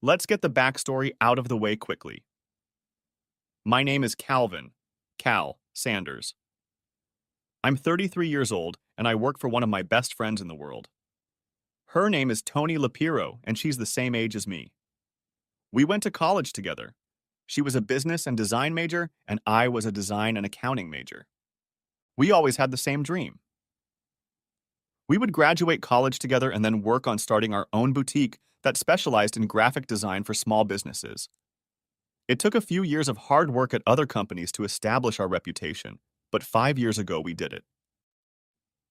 Let's get the backstory out of the way quickly. My name is Calvin, Cal Sanders. I'm 33 years old, and I work for one of my best friends in the world. Her name is Tony Lapiro, and she's the same age as me. We went to college together. She was a business and design major, and I was a design and accounting major. We always had the same dream. We would graduate college together and then work on starting our own boutique that specialized in graphic design for small businesses. It took a few years of hard work at other companies to establish our reputation, but 5 years ago we did it.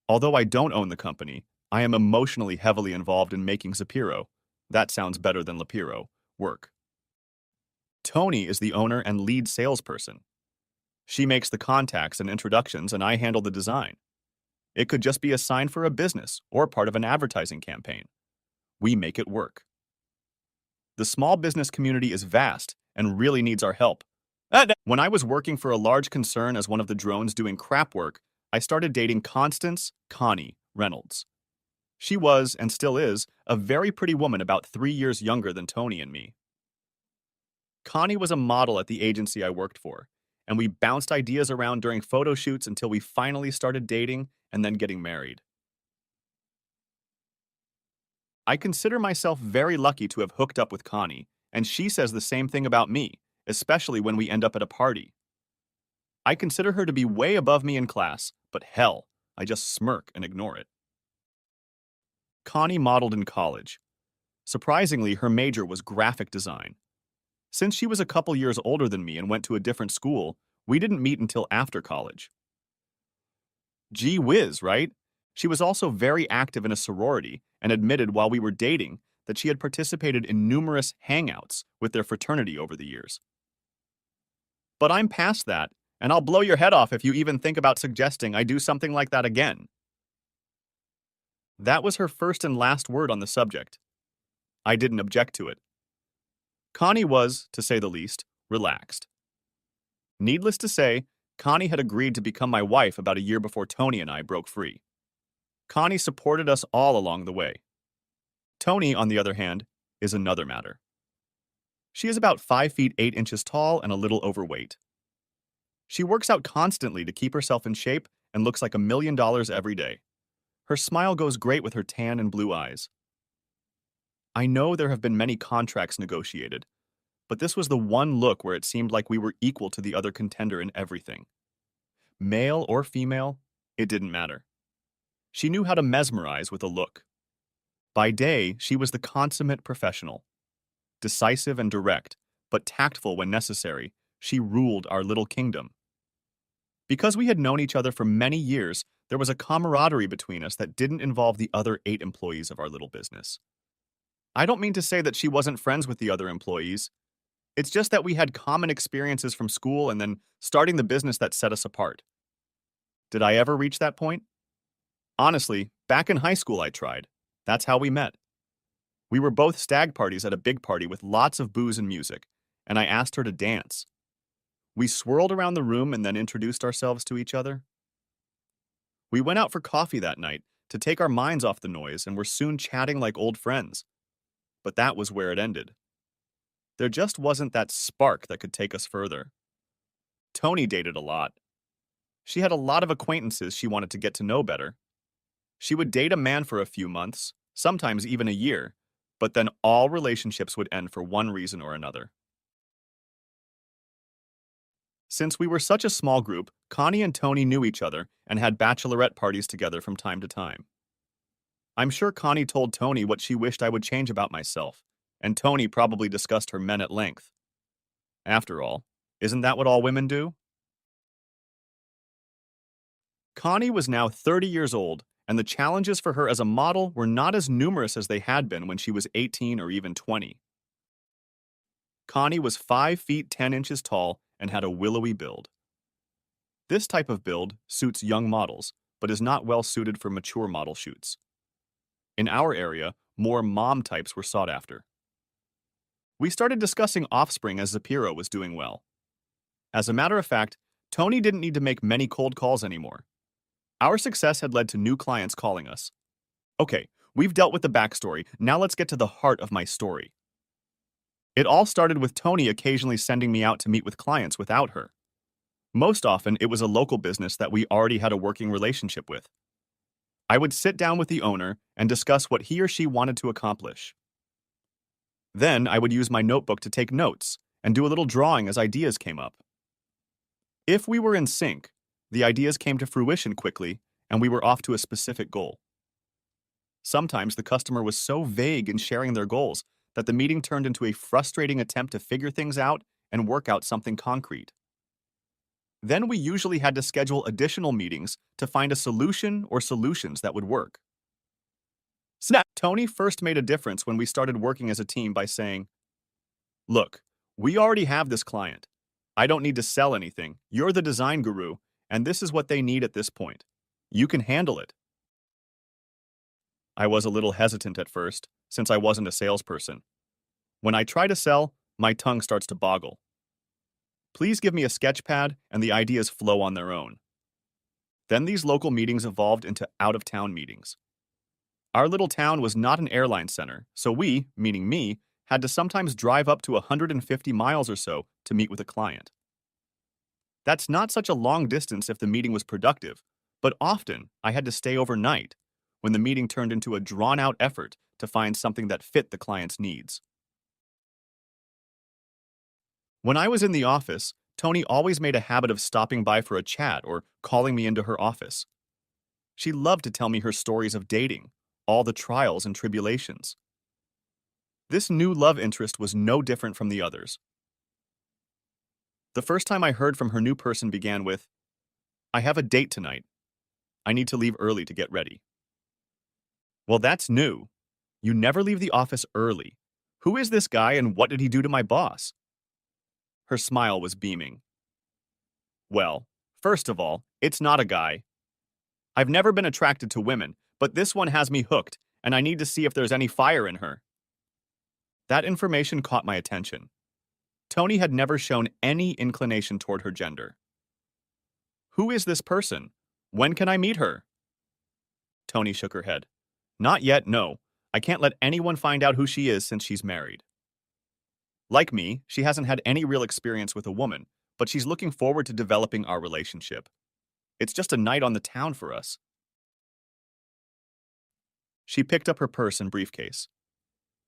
Although I don't own the company, I am emotionally heavily involved in making Zapiro, that sounds better than Lapiro, work. Tony is the owner and lead salesperson. She makes the contacts and introductions, and I handle the design. It could just be a sign for a business or part of an advertising campaign. We make it work. The small business community is vast and really needs our help. When I was working for a large concern as one of the drones doing crap work, I started dating Constance Connie Reynolds. She was, and still is, a very pretty woman about 3 years younger than Tony and me. Connie was a model at the agency I worked for, and we bounced ideas around during photo shoots until we finally started dating and then getting married. I consider myself very lucky to have hooked up with Connie, and she says the same thing about me, especially when we end up at a party. I consider her to be way above me in class, but hell, I just smirk and ignore it. Connie modeled in college. Surprisingly, her major was graphic design. Since she was a couple years older than me and went to a different school, we didn't meet until after college. Gee whiz, right? She was also very active in a sorority and admitted while we were dating that she had participated in numerous hangouts with their fraternity over the years. But I'm past that, and I'll blow your head off if you even think about suggesting I do something like that again. That was her first and last word on the subject. I didn't object to it. Connie was, to say the least, relaxed. Needless to say, Connie had agreed to become my wife about a year before Tony and I broke free. Connie supported us all along the way. Tony, on the other hand, is another matter. She is about 5 feet 8 inches tall and a little overweight. She works out constantly to keep herself in shape and looks like $1 million every day. Her smile goes great with her tan and blue eyes. I know there have been many contracts negotiated, but this was the one look where it seemed like we were equal to the other contender in everything. Male or female, it didn't matter. She knew how to mesmerize with a look. By day, she was the consummate professional. Decisive and direct, but tactful when necessary, she ruled our little kingdom. Because we had known each other for many years, there was a camaraderie between us that didn't involve the other 8 employees of our little business. I don't mean to say that she wasn't friends with the other employees. It's just that we had common experiences from school and then starting the business that set us apart. Did I ever reach that point? Honestly, back in high school I tried. That's how we met. We were both stag parties at a big party with lots of booze and music, and I asked her to dance. We swirled around the room and then introduced ourselves to each other. We went out for coffee that night to take our minds off the noise and were soon chatting like old friends. But that was where it ended. There just wasn't that spark that could take us further. Tony dated a lot. She had a lot of acquaintances she wanted to get to know better. She would date a man for a few months, sometimes even a year, but then all relationships would end for one reason or another. Since we were such a small group, Connie and Tony knew each other and had bachelorette parties together from time to time. I'm sure Connie told Tony what she wished I would change about myself, and Tony probably discussed her men at length. After all, isn't that what all women do? Connie was now 30 years old, and the challenges for her as a model were not as numerous as they had been when she was 18 or even 20. Connie was 5 feet 10 inches tall and had a willowy build. This type of build suits young models, but is not well suited for mature model shoots. In our area, more mom types were sought after. We started discussing offspring as Zapiro was doing well. As a matter of fact, Tony didn't need to make many cold calls anymore. Our success had led to new clients calling us. Okay, we've dealt with the backstory, now let's get to the heart of my story. It all started with Tony occasionally sending me out to meet with clients without her. Most often, it was a local business that we already had a working relationship with. I would sit down with the owner and discuss what he or she wanted to accomplish. Then I would use my notebook to take notes and do a little drawing as ideas came up. If we were in sync, the ideas came to fruition quickly and we were off to a specific goal. Sometimes the customer was so vague in sharing their goals that the meeting turned into a frustrating attempt to figure things out and work out something concrete. Then we usually had to schedule additional meetings to find a solution or solutions that would work. Snap! Tony first made a difference when we started working as a team by saying, "Look, we already have this client. I don't need to sell anything. You're the design guru, and this is what they need at this point. You can handle it." I was a little hesitant at first, since I wasn't a salesperson. When I try to sell, my tongue starts to boggle. Please give me a sketch pad, and the ideas flow on their own. Then these local meetings evolved into out-of-town meetings. Our little town was not an airline center, so we, meaning me, had to sometimes drive up to 150 miles or so to meet with a client. That's not such a long distance if the meeting was productive, but often I had to stay overnight when the meeting turned into a drawn-out effort to find something that fit the client's needs. When I was in the office, Tony always made a habit of stopping by for a chat or calling me into her office. She loved to tell me her stories of dating, all the trials and tribulations. This new love interest was no different from the others. The first time I heard from her new person began with, "I have a date tonight. I need to leave early to get ready." Well, that's new. You never leave the office early. Who is this guy and what did he do to my boss? Her smile was beaming. Well, first of all, it's not a guy. I've never been attracted to women, but this one has me hooked, and I need to see if there's any fire in her. That information caught my attention. Tony had never shown any inclination toward her gender. Who is this person? When can I meet her? Tony shook her head. Not yet, no. I can't let anyone find out who she is since she's married. Like me, she hasn't had any real experience with a woman, but she's looking forward to developing our relationship. It's just a night on the town for us. She picked up her purse and briefcase.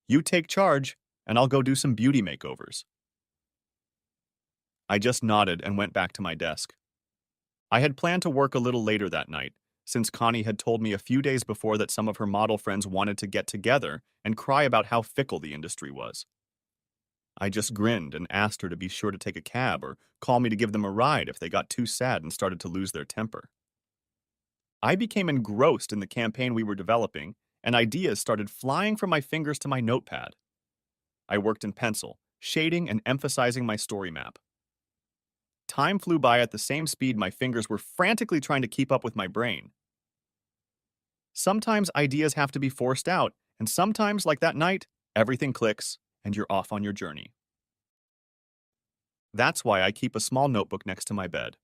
You take charge, and I'll go do some beauty makeovers. I just nodded and went back to my desk. I had planned to work a little later that night, since Connie had told me a few days before that some of her model friends wanted to get together and cry about how fickle the industry was. I just grinned and asked her to be sure to take a cab or call me to give them a ride if they got too sad and started to lose their temper. I became engrossed in the campaign we were developing, and ideas started flying from my fingers to my notepad. I worked in pencil, shading and emphasizing my story map. Time flew by at the same speed my fingers were frantically trying to keep up with my brain. Sometimes ideas have to be forced out, and sometimes, like that night, everything clicks and you're off on your journey. That's why I keep a small notebook next to my bed.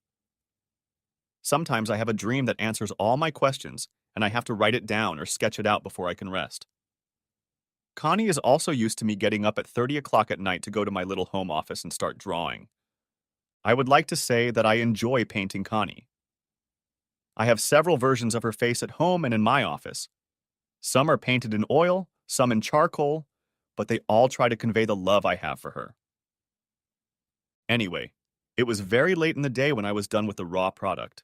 Sometimes I have a dream that answers all my questions, and I have to write it down or sketch it out before I can rest. Connie is also used to me getting up at 30 o'clock at night to go to my little home office and start drawing. I would like to say that I enjoy painting Connie. I have several versions of her face at home and in my office. Some are painted in oil, some in charcoal, but they all try to convey the love I have for her. Anyway, it was very late in the day when I was done with the raw product.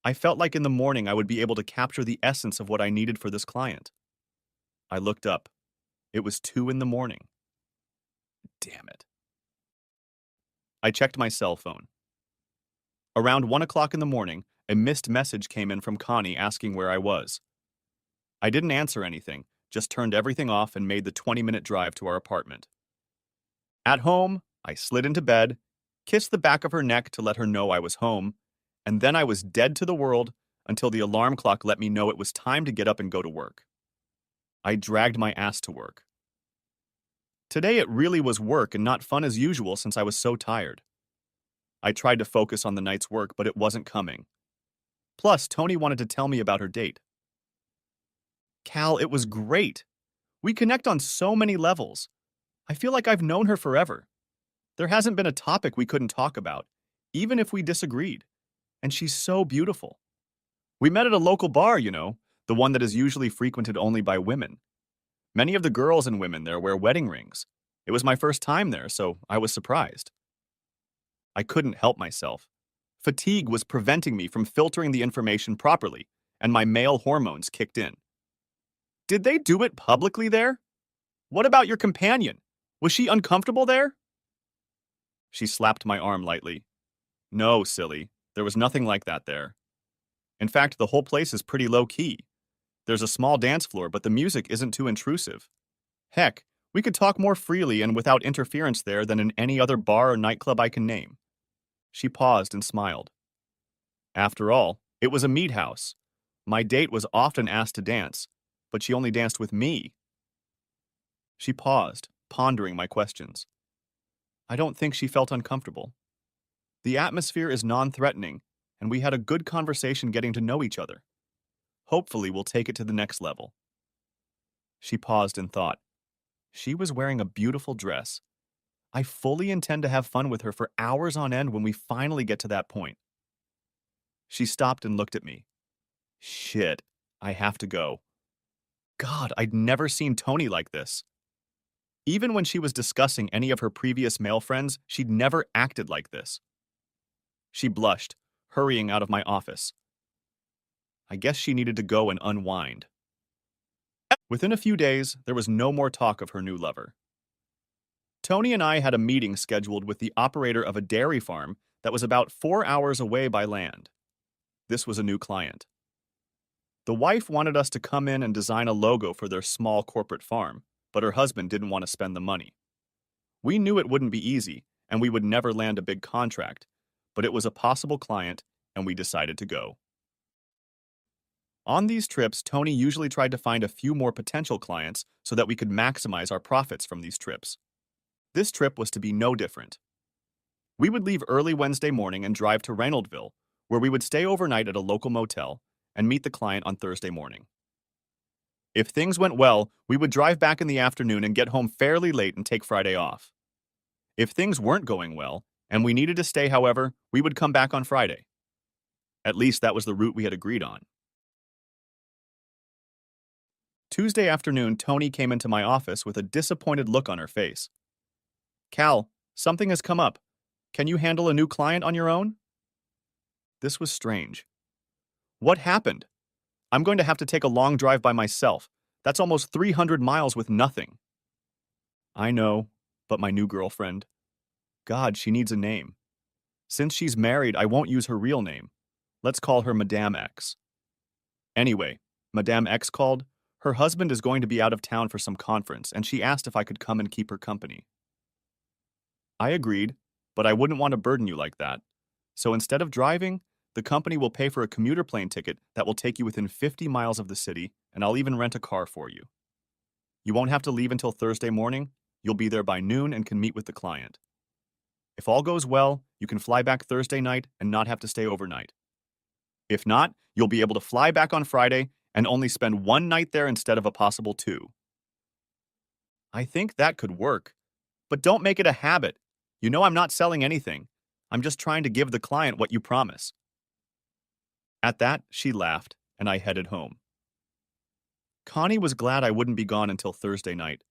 I felt like in the morning I would be able to capture the essence of what I needed for this client. I looked up. It was 2 in the morning. Damn it. I checked my cell phone. Around 1 o'clock in the morning, a missed message came in from Connie asking where I was. I didn't answer anything, just turned everything off and made the 20-minute drive to our apartment. At home, I slid into bed, kissed the back of her neck to let her know I was home, and then I was dead to the world until the alarm clock let me know it was time to get up and go to work. I dragged my ass to work. Today it really was work and not fun as usual since I was so tired. I tried to focus on the night's work, but it wasn't coming. Plus, Tony wanted to tell me about her date. Cal, it was great. We connect on so many levels. I feel like I've known her forever. There hasn't been a topic we couldn't talk about, even if we disagreed. And she's so beautiful. We met at a local bar, the one that is usually frequented only by women. Many of the girls and women there wear wedding rings. It was my first time there, so I was surprised. I couldn't help myself. Fatigue was preventing me from filtering the information properly, and my male hormones kicked in. Did they do it publicly there? What about your companion? Was she uncomfortable there? She slapped my arm lightly. No, silly. There was nothing like that there. In fact, the whole place is pretty low-key. There's a small dance floor, but the music isn't too intrusive. Heck, we could talk more freely and without interference there than in any other bar or nightclub I can name. She paused and smiled. After all, it was a meat house. My date was often asked to dance, but she only danced with me. She paused, pondering my questions. I don't think she felt uncomfortable. The atmosphere is non-threatening, and we had a good conversation getting to know each other. Hopefully, we'll take it to the next level. She paused in thought. She was wearing a beautiful dress. I fully intend to have fun with her for hours on end when we finally get to that point. She stopped and looked at me. Shit, I have to go. God, I'd never seen Tony like this. Even when she was discussing any of her previous male friends, she'd never acted like this. She blushed, hurrying out of my office. I guess she needed to go and unwind. Within a few days, there was no more talk of her new lover. Tony and I had a meeting scheduled with the operator of a dairy farm that was about 4 hours away by land. This was a new client. The wife wanted us to come in and design a logo for their small corporate farm, but her husband didn't want to spend the money. We knew it wouldn't be easy, and we would never land a big contract, but it was a possible client, and we decided to go. On these trips, Tony usually tried to find a few more potential clients so that we could maximize our profits from these trips. This trip was to be no different. We would leave early Wednesday morning and drive to Reynoldville, where we would stay overnight at a local motel and meet the client on Thursday morning. If things went well, we would drive back in the afternoon and get home fairly late and take Friday off. If things weren't going well, and we needed to stay, however, we would come back on Friday. At least that was the route we had agreed on. Tuesday afternoon, Tony came into my office with a disappointed look on her face. Cal, something has come up. Can you handle a new client on your own? This was strange. What happened? I'm going to have to take a long drive by myself. That's almost 300 miles with nothing. I know, but my new girlfriend. God, she needs a name. Since she's married, I won't use her real name. Let's call her Madame X. Anyway, Madame X called. Her husband is going to be out of town for some conference, and she asked if I could come and keep her company. I agreed, but I wouldn't want to burden you like that. So instead of driving, the company will pay for a commuter plane ticket that will take you within 50 miles of the city, and I'll even rent a car for you. You won't have to leave until Thursday morning. You'll be there by noon and can meet with the client. If all goes well, you can fly back Thursday night and not have to stay overnight. If not, you'll be able to fly back on Friday and only spend one night there instead of a possible 2. I think that could work. But don't make it a habit. You know I'm not selling anything. I'm just trying to give the client what you promise. At that, she laughed, and I headed home. Connie was glad I wouldn't be gone until Thursday night.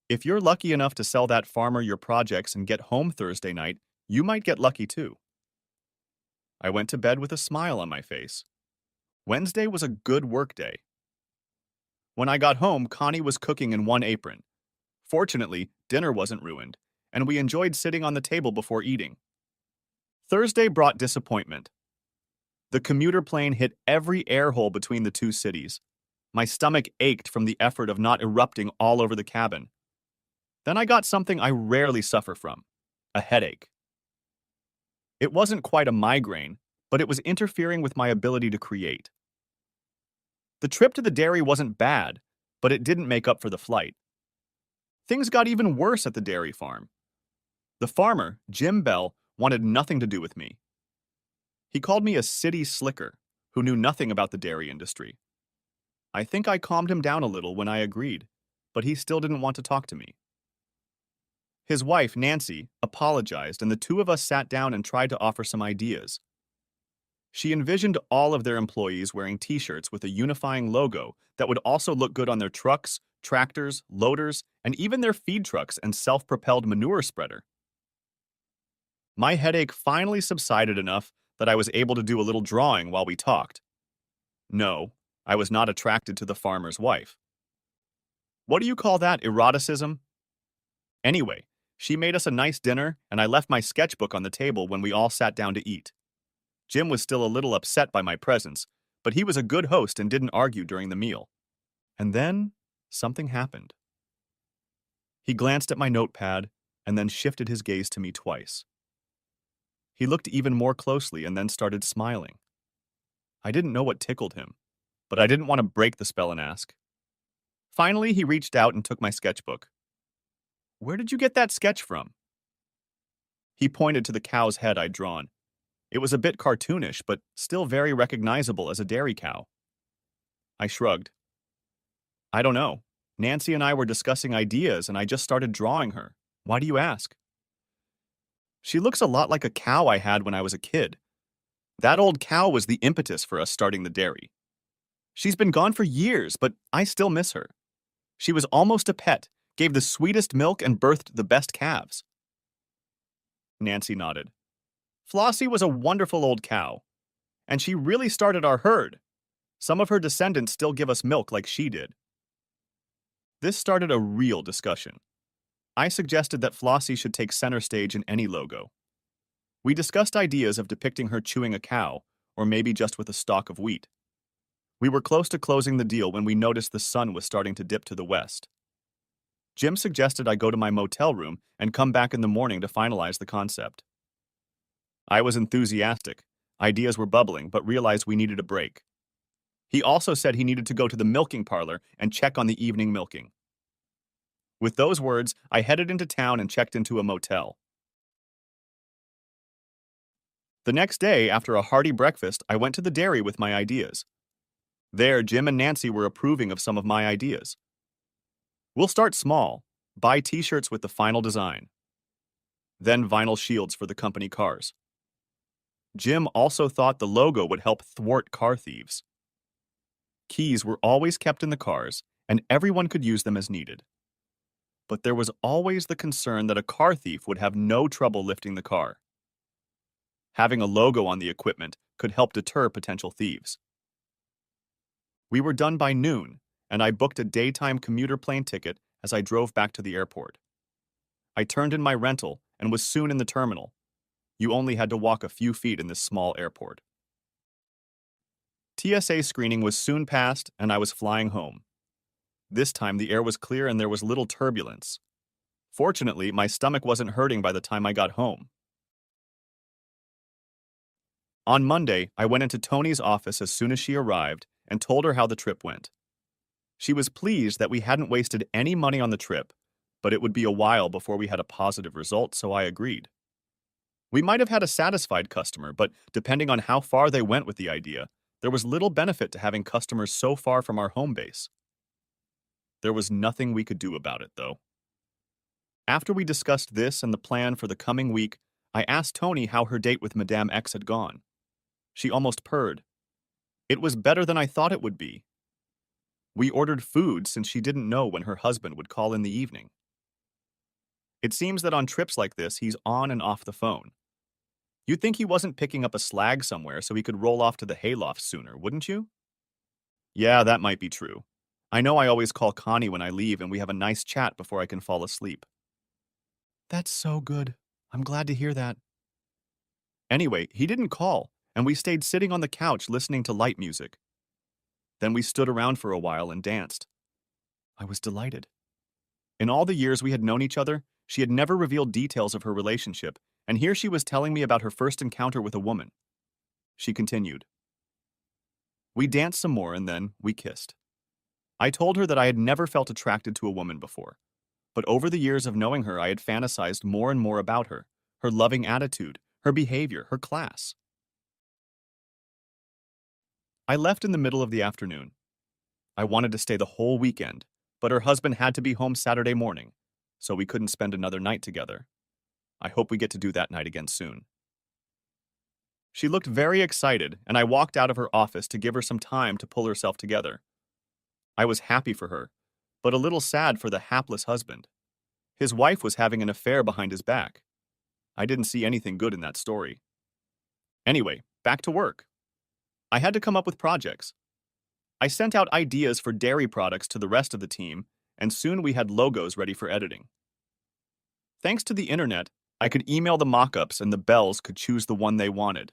If you're lucky enough to sell that farmer your projects and get home Thursday night, you might get lucky too. I went to bed with a smile on my face. Wednesday was a good work day. When I got home, Connie was cooking in one apron. Fortunately, dinner wasn't ruined, and we enjoyed sitting on the table before eating. Thursday brought disappointment. The commuter plane hit every air hole between the two cities. My stomach ached from the effort of not erupting all over the cabin. Then I got something I rarely suffer from, a headache. It wasn't quite a migraine, but it was interfering with my ability to create. The trip to the dairy wasn't bad, but it didn't make up for the flight. Things got even worse at the dairy farm. The farmer, Jim Bell, wanted nothing to do with me. He called me a city slicker who knew nothing about the dairy industry. I think I calmed him down a little when I agreed, but he still didn't want to talk to me. His wife, Nancy, apologized, and the two of us sat down and tried to offer some ideas. She envisioned all of their employees wearing t-shirts with a unifying logo that would also look good on their trucks, tractors, loaders, and even their feed trucks and self-propelled manure spreader. My headache finally subsided enough that I was able to do a little drawing while we talked. No, I was not attracted to the farmer's wife. What do you call that, eroticism? Anyway, she made us a nice dinner, and I left my sketchbook on the table when we all sat down to eat. Jim was still a little upset by my presence, but he was a good host and didn't argue during the meal. And then, something happened. He glanced at my notepad and then shifted his gaze to me twice. He looked even more closely and then started smiling. I didn't know what tickled him, but I didn't want to break the spell and ask. Finally, he reached out and took my sketchbook. Where did you get that sketch from? He pointed to the cow's head I'd drawn. It was a bit cartoonish, but still very recognizable as a dairy cow. I shrugged. I don't know. Nancy and I were discussing ideas, and I just started drawing her. Why do you ask? She looks a lot like a cow I had when I was a kid. That old cow was the impetus for us starting the dairy. She's been gone for years, but I still miss her. She was almost a pet, gave the sweetest milk, and birthed the best calves. Nancy nodded. Flossie was a wonderful old cow, and she really started our herd. Some of her descendants still give us milk like she did. This started a real discussion. I suggested that Flossie should take center stage in any logo. We discussed ideas of depicting her chewing a cow, or maybe just with a stalk of wheat. We were close to closing the deal when we noticed the sun was starting to dip to the west. Jim suggested I go to my motel room and come back in the morning to finalize the concept. I was enthusiastic. Ideas were bubbling, but realized we needed a break. He also said he needed to go to the milking parlor and check on the evening milking. With those words, I headed into town and checked into a motel. The next day, after a hearty breakfast, I went to the dairy with my ideas. There, Jim and Nancy were approving of some of my ideas. We'll start small. Buy t-shirts with the final design. Then vinyl shields for the company cars. Jim also thought the logo would help thwart car thieves. Keys were always kept in the cars, and everyone could use them as needed. But there was always the concern that a car thief would have no trouble lifting the car. Having a logo on the equipment could help deter potential thieves. We were done by noon, and I booked a daytime commuter plane ticket as I drove back to the airport. I turned in my rental and was soon in the terminal. You only had to walk a few feet in this small airport. TSA screening was soon past, and I was flying home. This time the air was clear and there was little turbulence. Fortunately, my stomach wasn't hurting by the time I got home. On Monday, I went into Tony's office as soon as she arrived and told her how the trip went. She was pleased that we hadn't wasted any money on the trip, but it would be a while before we had a positive result, so I agreed. We might have had a satisfied customer, but depending on how far they went with the idea, there was little benefit to having customers so far from our home base. There was nothing we could do about it, though. After we discussed this and the plan for the coming week, I asked Tony how her date with Madame X had gone. She almost purred. It was better than I thought it would be. We ordered food since she didn't know when her husband would call in the evening. It seems that on trips like this, he's on and off the phone. You'd think he wasn't picking up a slag somewhere so he could roll off to the hayloft sooner, wouldn't you? Yeah, that might be true. I know I always call Connie when I leave and we have a nice chat before I can fall asleep. That's so good. I'm glad to hear that. Anyway, he didn't call, and we stayed sitting on the couch listening to light music. Then we stood around for a while and danced. I was delighted. In all the years we had known each other, she had never revealed details of her relationship, and here she was telling me about her first encounter with a woman. She continued. We danced some more and then we kissed. I told her that I had never felt attracted to a woman before, but over the years of knowing her I had fantasized more and more about her loving attitude, her behavior, her class. I left in the middle of the afternoon. I wanted to stay the whole weekend, but her husband had to be home Saturday morning, so we couldn't spend another night together. I hope we get to do that night again soon. She looked very excited, and I walked out of her office to give her some time to pull herself together. I was happy for her, but a little sad for the hapless husband. His wife was having an affair behind his back. I didn't see anything good in that story. Anyway, back to work. I had to come up with projects. I sent out ideas for dairy products to the rest of the team, and soon we had logos ready for editing. Thanks to the internet, I could email the mock-ups and the bells could choose the one they wanted.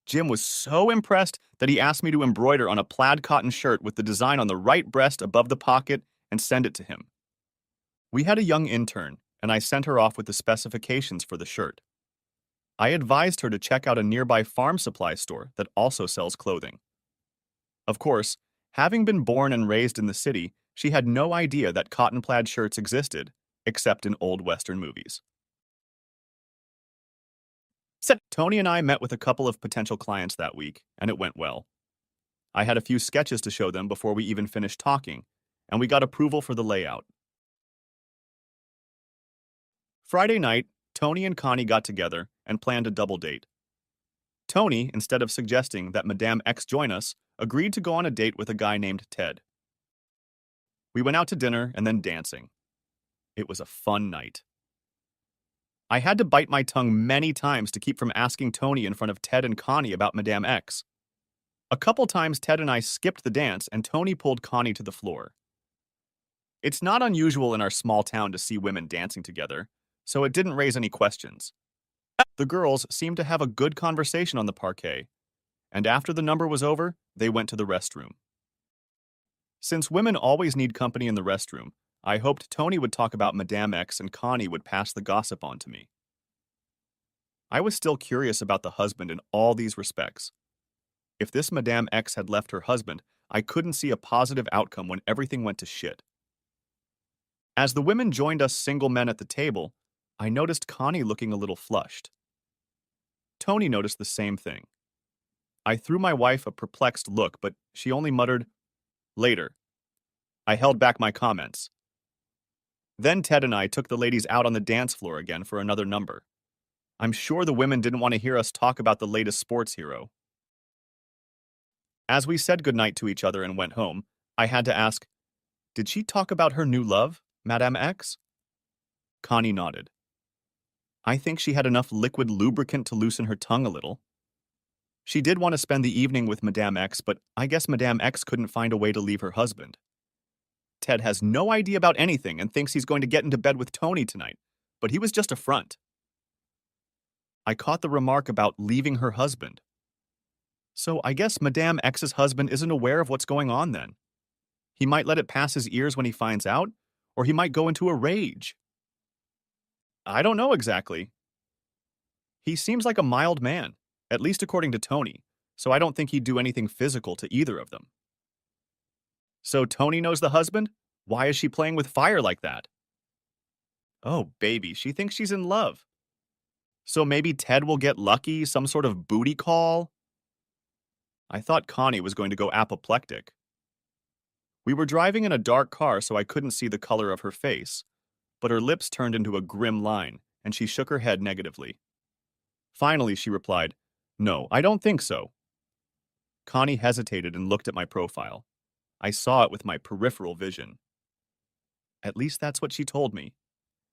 Jim was so impressed that he asked me to embroider on a plaid cotton shirt with the design on the right breast above the pocket and send it to him. We had a young intern, and I sent her off with the specifications for the shirt. I advised her to check out a nearby farm supply store that also sells clothing. Of course, having been born and raised in the city, she had no idea that cotton plaid shirts existed, except in old Western movies. Tony and I met with a couple of potential clients that week, and it went well. I had a few sketches to show them before we even finished talking, and we got approval for the layout. Friday night, Tony and Connie got together and planned a double date. Tony, instead of suggesting that Madame X join us, agreed to go on a date with a guy named Ted. We went out to dinner and then dancing. It was a fun night. I had to bite my tongue many times to keep from asking Tony in front of Ted and Connie about Madame X. A couple times Ted and I skipped the dance and Tony pulled Connie to the floor. It's not unusual in our small town to see women dancing together, so it didn't raise any questions. The girls seemed to have a good conversation on the parquet, and after the number was over, they went to the restroom. Since women always need company in the restroom, I hoped Tony would talk about Madame X and Connie would pass the gossip on to me. I was still curious about the husband in all these respects. If this Madame X had left her husband, I couldn't see a positive outcome when everything went to shit. As the women joined us single men at the table, I noticed Connie looking a little flushed. Tony noticed the same thing. I threw my wife a perplexed look, but she only muttered, "Later." I held back my comments. Then Ted and I took the ladies out on the dance floor again for another number. I'm sure the women didn't want to hear us talk about the latest sports hero. As we said goodnight to each other and went home, I had to ask, did she talk about her new love, Madame X? Connie nodded. I think she had enough liquid lubricant to loosen her tongue a little. She did want to spend the evening with Madame X, but I guess Madame X couldn't find a way to leave her husband. Ted has no idea about anything and thinks he's going to get into bed with Tony tonight, but he was just a front. I caught the remark about leaving her husband. So I guess Madame X's husband isn't aware of what's going on then. He might let it pass his ears when he finds out, or he might go into a rage. I don't know exactly. He seems like a mild man, at least according to Tony, so I don't think he'd do anything physical to either of them. So Tony knows the husband? Why is she playing with fire like that? Oh, baby, she thinks she's in love. So maybe Ted will get lucky, some sort of booty call? I thought Connie was going to go apoplectic. We were driving in a dark car, so I couldn't see the color of her face, but her lips turned into a grim line, and she shook her head negatively. Finally, she replied, "No, I don't think so." Connie hesitated and looked at my profile. I saw it with my peripheral vision. At least that's what she told me.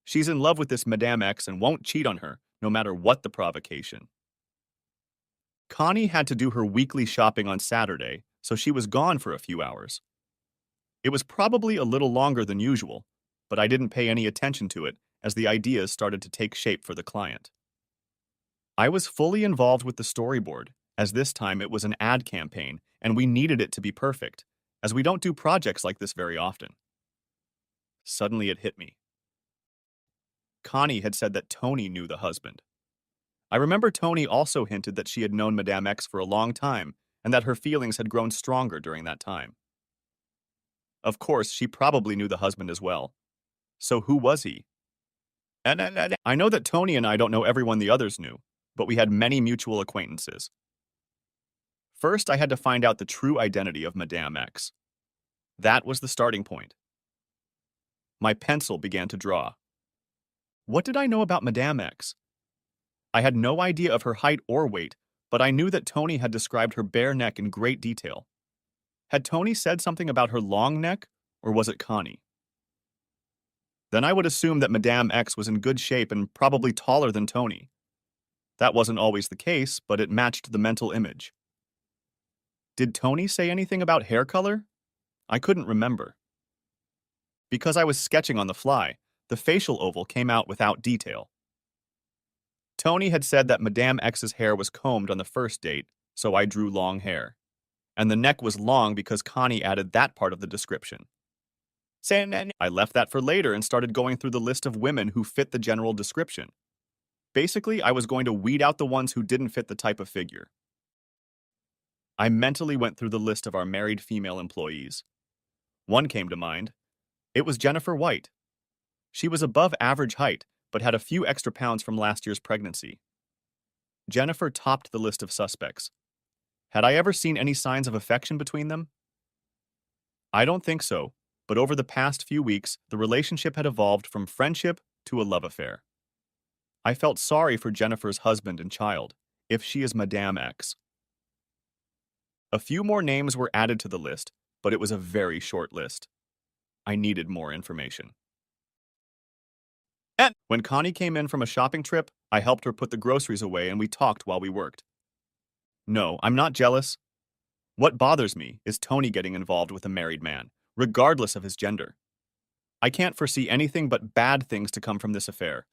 She's in love with this Madame X and won't cheat on her, no matter what the provocation. Connie had to do her weekly shopping on Saturday, so she was gone for a few hours. It was probably a little longer than usual, but I didn't pay any attention to it as the ideas started to take shape for the client. I was fully involved with the storyboard, as this time it was an ad campaign and we needed it to be perfect, as we don't do projects like this very often. Suddenly it hit me. Connie had said that Tony knew the husband. I remember Tony also hinted that she had known Madame X for a long time and that her feelings had grown stronger during that time. Of course, she probably knew the husband as well. So who was he? I know that Tony and I don't know everyone the others knew, but we had many mutual acquaintances. First, I had to find out the true identity of Madame X. That was the starting point. My pencil began to draw. What did I know about Madame X? I had no idea of her height or weight, but I knew that Tony had described her bare neck in great detail. Had Tony said something about her long neck, or was it Connie? Then I would assume that Madame X was in good shape and probably taller than Tony. That wasn't always the case, but it matched the mental image. Did Tony say anything about hair color? I couldn't remember. Because I was sketching on the fly, the facial oval came out without detail. Tony had said that Madame X's hair was combed on the first date, so I drew long hair. And the neck was long because Connie added that part of the description. I left that for later and started going through the list of women who fit the general description. Basically, I was going to weed out the ones who didn't fit the type of figure. I mentally went through the list of our married female employees. One came to mind. It was Jennifer White. She was above average height, but had a few extra pounds from last year's pregnancy. Jennifer topped the list of suspects. Had I ever seen any signs of affection between them? I don't think so, but over the past few weeks, the relationship had evolved from friendship to a love affair. I felt sorry for Jennifer's husband and child, if she is Madame X. A few more names were added to the list, but it was a very short list. I needed more information. And when Connie came in from a shopping trip, I helped her put the groceries away and we talked while we worked. No, I'm not jealous. What bothers me is Tony getting involved with a married man, regardless of his gender. I can't foresee anything but bad things to come from this affair.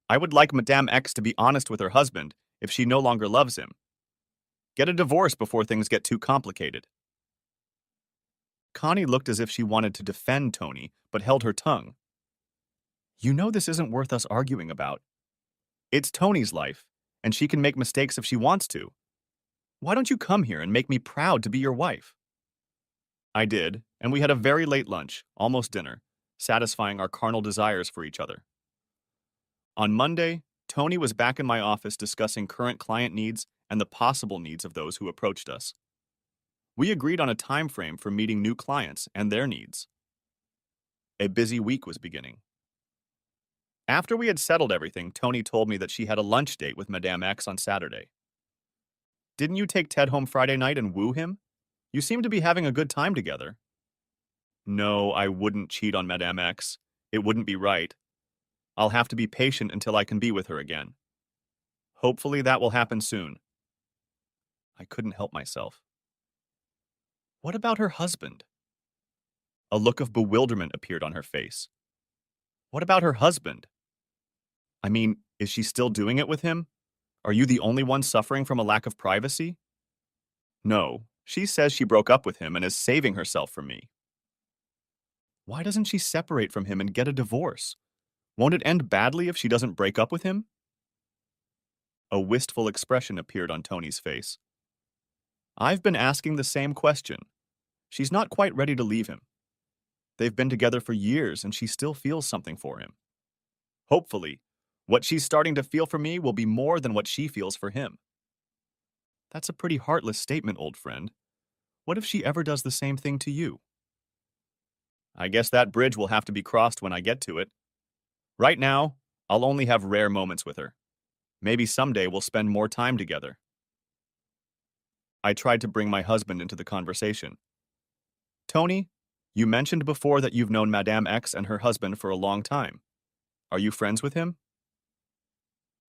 I would like Madame X to be honest with her husband if she no longer loves him. Get a divorce before things get too complicated. Connie looked as if she wanted to defend Tony, but held her tongue. You know this isn't worth us arguing about. It's Tony's life, and she can make mistakes if she wants to. Why don't you come here and make me proud to be your wife? I did, and we had a very late lunch, almost dinner, satisfying our carnal desires for each other. On Monday, Tony was back in my office discussing current client needs and the possible needs of those who approached us. We agreed on a time frame for meeting new clients and their needs. A busy week was beginning. After we had settled everything, Tony told me that she had a lunch date with Madame X on Saturday. Didn't you take Ted home Friday night and woo him? You seem to be having a good time together. No, I wouldn't cheat on Madame X. It wouldn't be right. I'll have to be patient until I can be with her again. Hopefully that will happen soon. I couldn't help myself. What about her husband? A look of bewilderment appeared on her face. What about her husband? I mean, is she still doing it with him? Are you the only one suffering from a lack of privacy? No, she says she broke up with him and is saving herself from me. Why doesn't she separate from him and get a divorce? Won't it end badly if she doesn't break up with him? A wistful expression appeared on Tony's face. I've been asking the same question. She's not quite ready to leave him. They've been together for years and she still feels something for him. Hopefully, what she's starting to feel for me will be more than what she feels for him. That's a pretty heartless statement, old friend. What if she ever does the same thing to you? I guess that bridge will have to be crossed when I get to it. Right now, I'll only have rare moments with her. Maybe someday we'll spend more time together. I tried to bring my husband into the conversation. Tony, you mentioned before that you've known Madame X and her husband for a long time. Are you friends with him?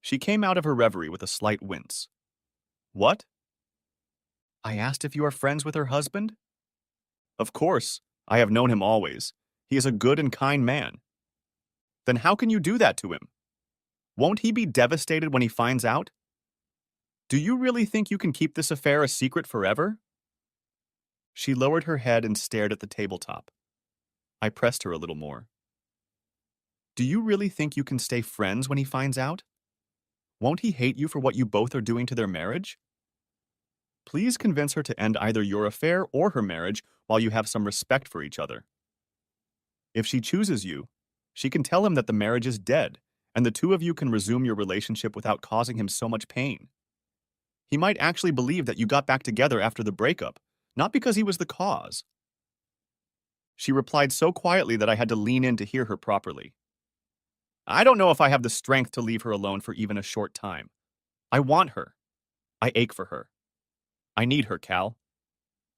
She came out of her reverie with a slight wince. What? I asked if you are friends with her husband? Of course, I have known him always. He is a good and kind man. Then how can you do that to him? Won't he be devastated when he finds out? Do you really think you can keep this affair a secret forever? She lowered her head and stared at the tabletop. I pressed her a little more. Do you really think you can stay friends when he finds out? Won't he hate you for what you both are doing to their marriage? Please convince her to end either your affair or her marriage while you have some respect for each other. If she chooses you, she can tell him that the marriage is dead, and the two of you can resume your relationship without causing him so much pain. He might actually believe that you got back together after the breakup, not because he was the cause. She replied so quietly that I had to lean in to hear her properly. I don't know if I have the strength to leave her alone for even a short time. I want her. I ache for her. I need her, Cal.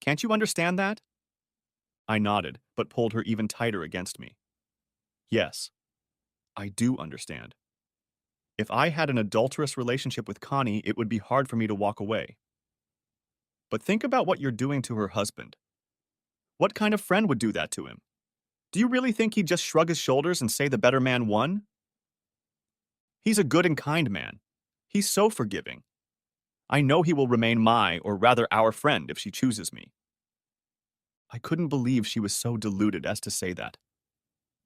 Can't you understand that? I nodded, but pulled her even tighter against me. Yes, I do understand. If I had an adulterous relationship with Connie, it would be hard for me to walk away. But think about what you're doing to her husband. What kind of friend would do that to him? Do you really think he'd just shrug his shoulders and say the better man won? He's a good and kind man. He's so forgiving. I know he will remain my, or rather our friend if she chooses me. I couldn't believe she was so deluded as to say that.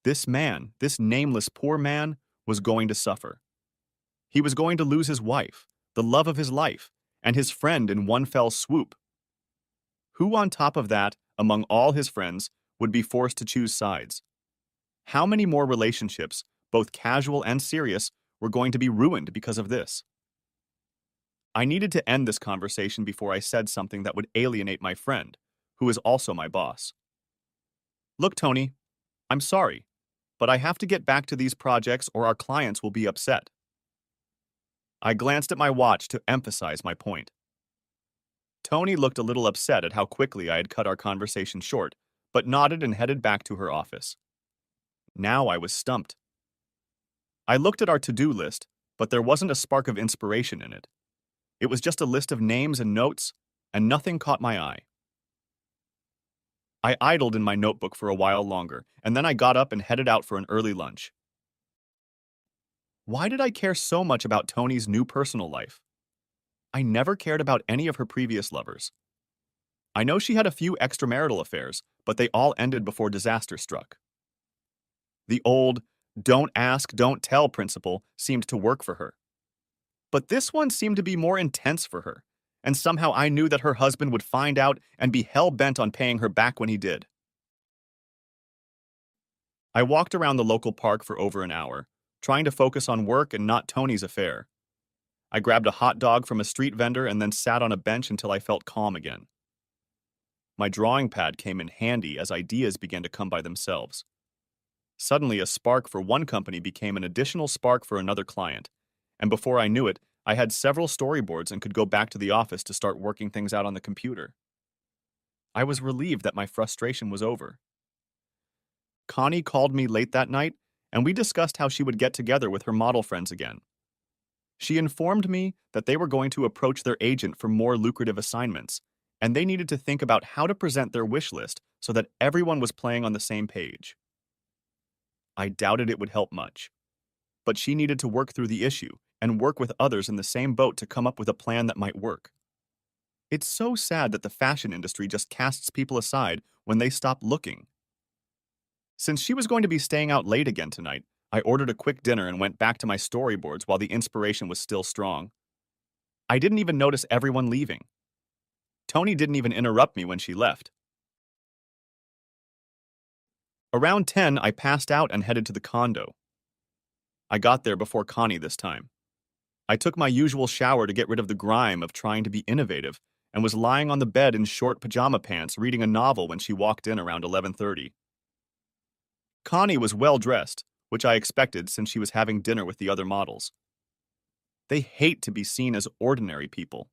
This man, this nameless poor man, was going to suffer. He was going to lose his wife, the love of his life, and his friend in one fell swoop. Who on top of that, among all his friends, would be forced to choose sides? How many more relationships, both casual and serious, were going to be ruined because of this? I needed to end this conversation before I said something that would alienate my friend, who is also my boss. Look, Tony, I'm sorry, but I have to get back to these projects or our clients will be upset. I glanced at my watch to emphasize my point. Tony looked a little upset at how quickly I had cut our conversation short, but nodded and headed back to her office. Now I was stumped. I looked at our to-do list, but there wasn't a spark of inspiration in it. It was just a list of names and notes, and nothing caught my eye. I idled in my notebook for a while longer, and then I got up and headed out for an early lunch. Why did I care so much about Tony's new personal life? I never cared about any of her previous lovers. I know she had a few extramarital affairs, but they all ended before disaster struck. The old, don't ask, don't tell principle seemed to work for her. But this one seemed to be more intense for her, and somehow I knew that her husband would find out and be hell-bent on paying her back when he did. I walked around the local park for over an hour, trying to focus on work and not Tony's affair. I grabbed a hot dog from a street vendor and then sat on a bench until I felt calm again. My drawing pad came in handy as ideas began to come by themselves. Suddenly, a spark for one company became an additional spark for another client, and before I knew it, I had several storyboards and could go back to the office to start working things out on the computer. I was relieved that my frustration was over. Connie called me late that night, and we discussed how she would get together with her model friends again. She informed me that they were going to approach their agent for more lucrative assignments, and they needed to think about how to present their wish list so that everyone was playing on the same page. I doubted it would help much, but she needed to work through the issue and work with others in the same boat to come up with a plan that might work. It's so sad that the fashion industry just casts people aside when they stop looking. Since she was going to be staying out late again tonight, I ordered a quick dinner and went back to my storyboards while the inspiration was still strong. I didn't even notice everyone leaving. Tony didn't even interrupt me when she left. Around 10, I passed out and headed to the condo. I got there before Connie this time. I took my usual shower to get rid of the grime of trying to be innovative and was lying on the bed in short pajama pants reading a novel when she walked in around 11:30. Connie was well dressed, which I expected since she was having dinner with the other models. They hate to be seen as ordinary people.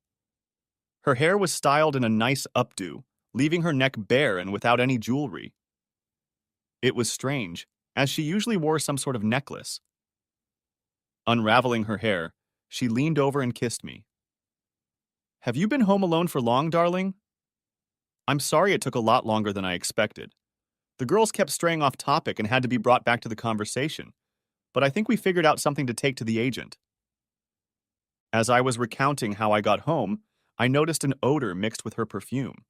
Her hair was styled in a nice updo, leaving her neck bare and without any jewelry. It was strange, as she usually wore some sort of necklace. Unraveling her hair, she leaned over and kissed me. Have you been home alone for long, darling? I'm sorry it took a lot longer than I expected. The girls kept straying off topic and had to be brought back to the conversation, but I think we figured out something to take to the agent. As I was recounting how I got home, I noticed an odor mixed with her perfume.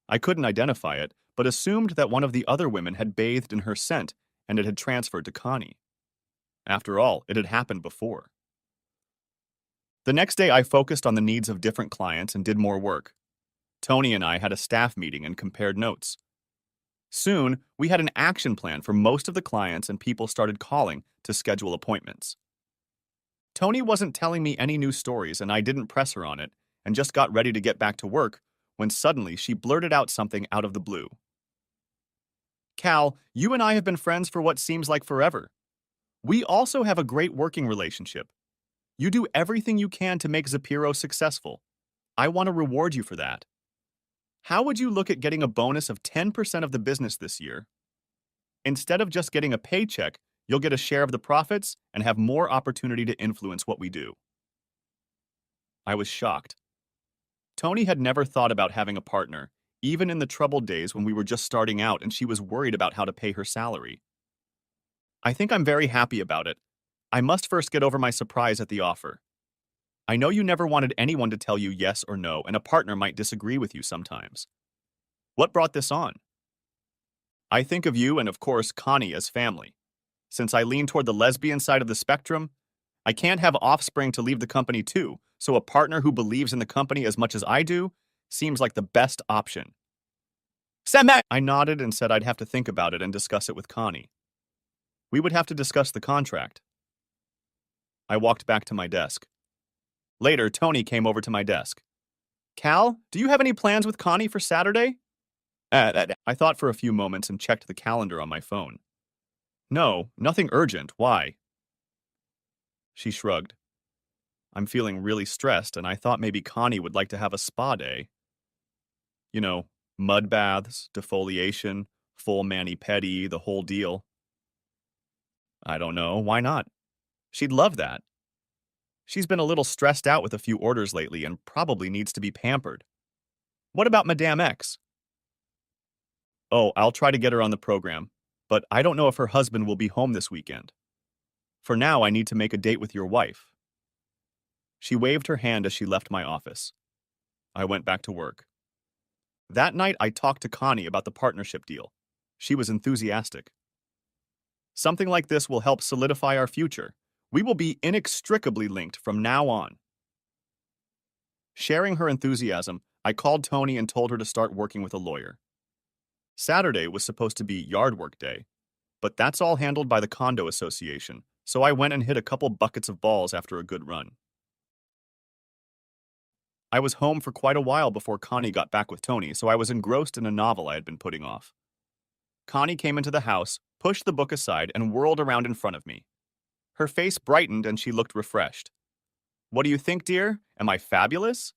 I couldn't identify it, but assumed that one of the other women had bathed in her scent and it had transferred to Connie. After all, it had happened before. The next day, I focused on the needs of different clients and did more work. Tony and I had a staff meeting and compared notes. Soon, we had an action plan for most of the clients and people started calling to schedule appointments. Tony wasn't telling me any new stories and I didn't press her on it and just got ready to get back to work when suddenly she blurted out something out of the blue. Cal, you and I have been friends for what seems like forever. We also have a great working relationship. You do everything you can to make Zapiro successful. I want to reward you for that. How would you look at getting a bonus of 10% of the business this year? Instead of just getting a paycheck, you'll get a share of the profits and have more opportunity to influence what we do. I was shocked. Tony had never thought about having a partner, even in the troubled days when we were just starting out and she was worried about how to pay her salary. I think I'm very happy about it. I must first get over my surprise at the offer. I know you never wanted anyone to tell you yes or no, and a partner might disagree with you sometimes. What brought this on? I think of you and, of course, Connie as family. Since I lean toward the lesbian side of the spectrum, I can't have offspring to leave the company too, so a partner who believes in the company as much as I do seems like the best option. Semme! I nodded and said I'd have to think about it and discuss it with Connie. We would have to discuss the contract. I walked back to my desk. Later, Tony came over to my desk. Cal, do you have any plans with Connie for Saturday? I thought for a few moments and checked the calendar on my phone. No, nothing urgent. Why? She shrugged. I'm feeling really stressed, and I thought maybe Connie would like to have a spa day. You know, mud baths, defoliation, full mani-pedi, the whole deal. I don't know, why not? She'd love that. She's been a little stressed out with a few orders lately and probably needs to be pampered. What about Madame X? Oh, I'll try to get her on the program, but I don't know if her husband will be home this weekend. For now, I need to make a date with your wife. She waved her hand as she left my office. I went back to work. That night, I talked to Connie about the partnership deal. She was enthusiastic. Something like this will help solidify our future. We will be inextricably linked from now on. Sharing her enthusiasm, I called Tony and told her to start working with a lawyer. Saturday was supposed to be yard work day, but that's all handled by the condo association, so I went and hit a couple buckets of balls after a good run. I was home for quite a while before Connie got back with Tony, so I was engrossed in a novel I had been putting off. Connie came into the house, pushed the book aside, and whirled around in front of me. Her face brightened and she looked refreshed. What do you think, dear? Am I fabulous?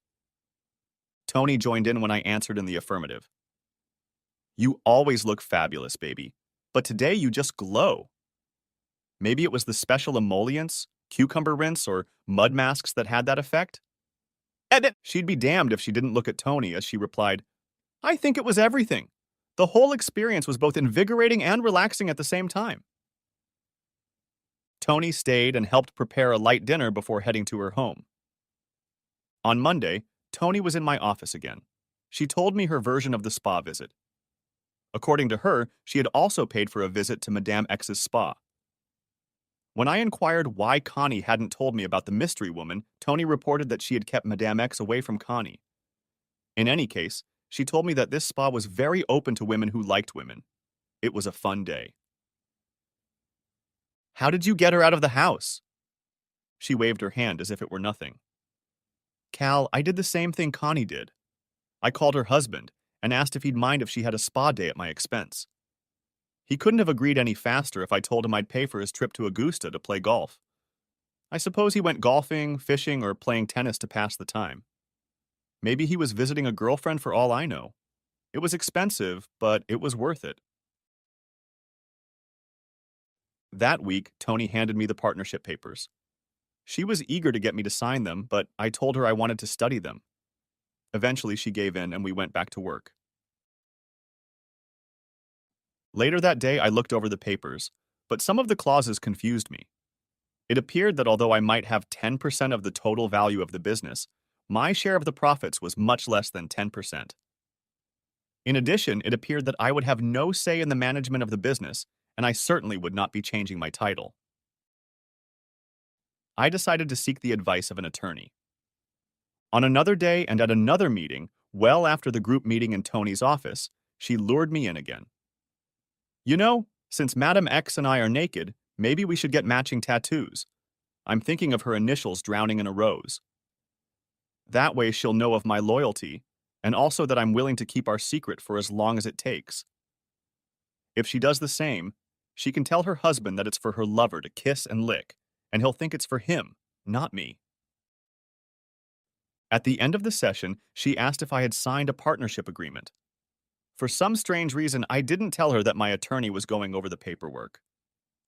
Tony joined in when I answered in the affirmative. You always look fabulous, baby, but today you just glow. Maybe it was the special emollients, cucumber rinse, or mud masks that had that effect? She'd be damned if she didn't look at Tony as she replied, I think it was everything. The whole experience was both invigorating and relaxing at the same time. Tony stayed and helped prepare a light dinner before heading to her home. On Monday, Tony was in my office again. She told me her version of the spa visit. According to her, she had also paid for a visit to Madame X's spa. When I inquired why Connie hadn't told me about the mystery woman, Tony reported that she had kept Madame X away from Connie. In any case, she told me that this spa was very open to women who liked women. It was a fun day. How did you get her out of the house? She waved her hand as if it were nothing. Cal, I did the same thing Connie did. I called her husband and asked if he'd mind if she had a spa day at my expense. He couldn't have agreed any faster if I told him I'd pay for his trip to Augusta to play golf. I suppose he went golfing, fishing, or playing tennis to pass the time. Maybe he was visiting a girlfriend for all I know. It was expensive, but it was worth it. That week, Tony handed me the partnership papers. She was eager to get me to sign them, but I told her I wanted to study them. Eventually, she gave in and we went back to work. Later that day, I looked over the papers, but some of the clauses confused me. It appeared that although I might have 10% of the total value of the business, my share of the profits was much less than 10%. In addition, it appeared that I would have no say in the management of the business, and I certainly would not be changing my title. I decided to seek the advice of an attorney. On another day and at another meeting, well after the group meeting in Tony's office, she lured me in again. You know, since Madame X and I are naked, maybe we should get matching tattoos. I'm thinking of her initials drowning in a rose. That way she'll know of my loyalty, and also that I'm willing to keep our secret for as long as it takes. If she does the same, she can tell her husband that it's for her lover to kiss and lick, and he'll think it's for him, not me. At the end of the session, she asked if I had signed a partnership agreement. For some strange reason, I didn't tell her that my attorney was going over the paperwork.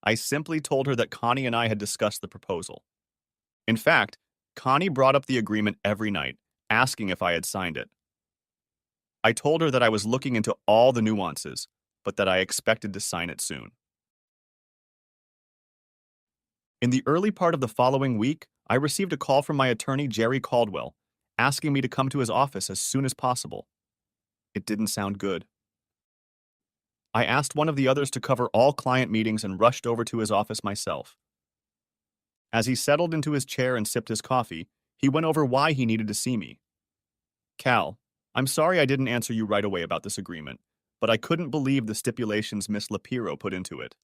I simply told her that Connie and I had discussed the proposal. In fact, Connie brought up the agreement every night, asking if I had signed it. I told her that I was looking into all the nuances, but that I expected to sign it soon. In the early part of the following week, I received a call from my attorney, Jerry Caldwell, asking me to come to his office as soon as possible. It didn't sound good. I asked one of the others to cover all client meetings and rushed over to his office myself. As he settled into his chair and sipped his coffee, he went over why he needed to see me. Cal, I'm sorry I didn't answer you right away about this agreement, but I couldn't believe the stipulations Miss Lapiro put into it.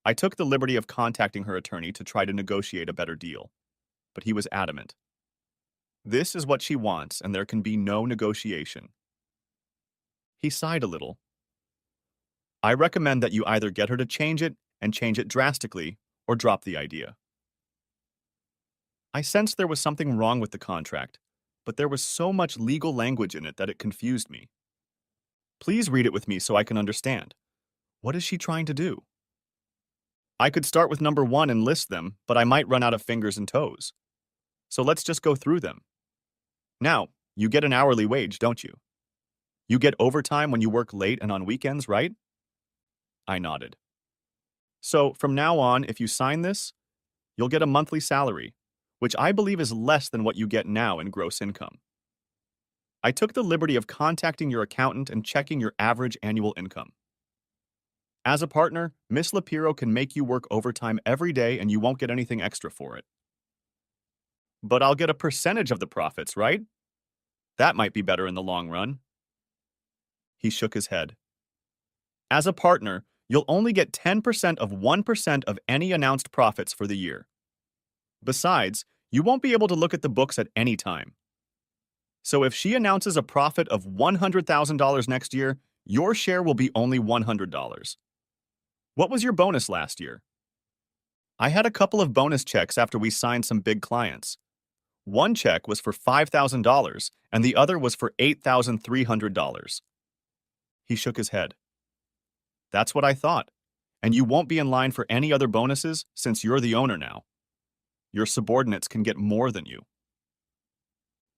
I took the liberty of contacting her attorney to try to negotiate a better deal, but he was adamant. This is what she wants, and there can be no negotiation. He sighed a little. I recommend that you either get her to change it and change it drastically, or drop the idea. I sensed there was something wrong with the contract, but there was so much legal language in it that it confused me. Please read it with me so I can understand. What is she trying to do? I could start with number 1 and list them, but I might run out of fingers and toes. So let's just go through them. Now, you get an hourly wage, don't you? You get overtime when you work late and on weekends, right? I nodded. So, from now on, if you sign this, you'll get a monthly salary, which I believe is less than what you get now in gross income. I took the liberty of contacting your accountant and checking your average annual income. As a partner, Miss Lapiro can make you work overtime every day and you won't get anything extra for it. But I'll get a percentage of the profits, right? That might be better in the long run. He shook his head. As a partner, you'll only get 10% of 1% of any announced profits for the year. Besides, you won't be able to look at the books at any time. So if she announces a profit of $100,000 next year, your share will be only $100. What was your bonus last year? I had a couple of bonus checks after we signed some big clients. One check was for $5,000 and the other was for $8,300. He shook his head. That's what I thought. And you won't be in line for any other bonuses since you're the owner now. Your subordinates can get more than you.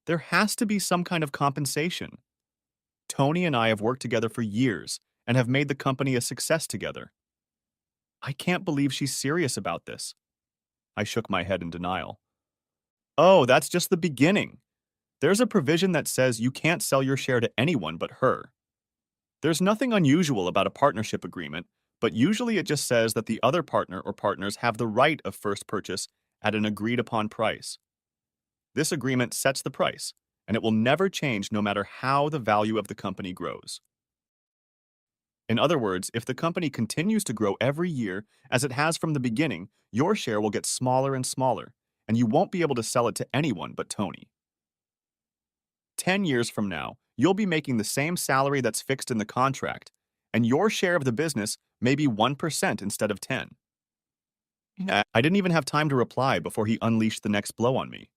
There has to be some kind of compensation. Tony and I have worked together for years and have made the company a success together. I can't believe she's serious about this. I shook my head in denial. Oh, that's just the beginning. There's a provision that says you can't sell your share to anyone but her. There's nothing unusual about a partnership agreement, but usually it just says that the other partner or partners have the right of first purchase at an agreed-upon price. This agreement sets the price, and it will never change no matter how the value of the company grows. In other words, if the company continues to grow every year, as it has from the beginning, your share will get smaller and smaller, and you won't be able to sell it to anyone but Tony. 10 years from now, you'll be making the same salary that's fixed in the contract, and your share of the business may be 1% instead of 10. I didn't even have time to reply before he unleashed the next blow on me.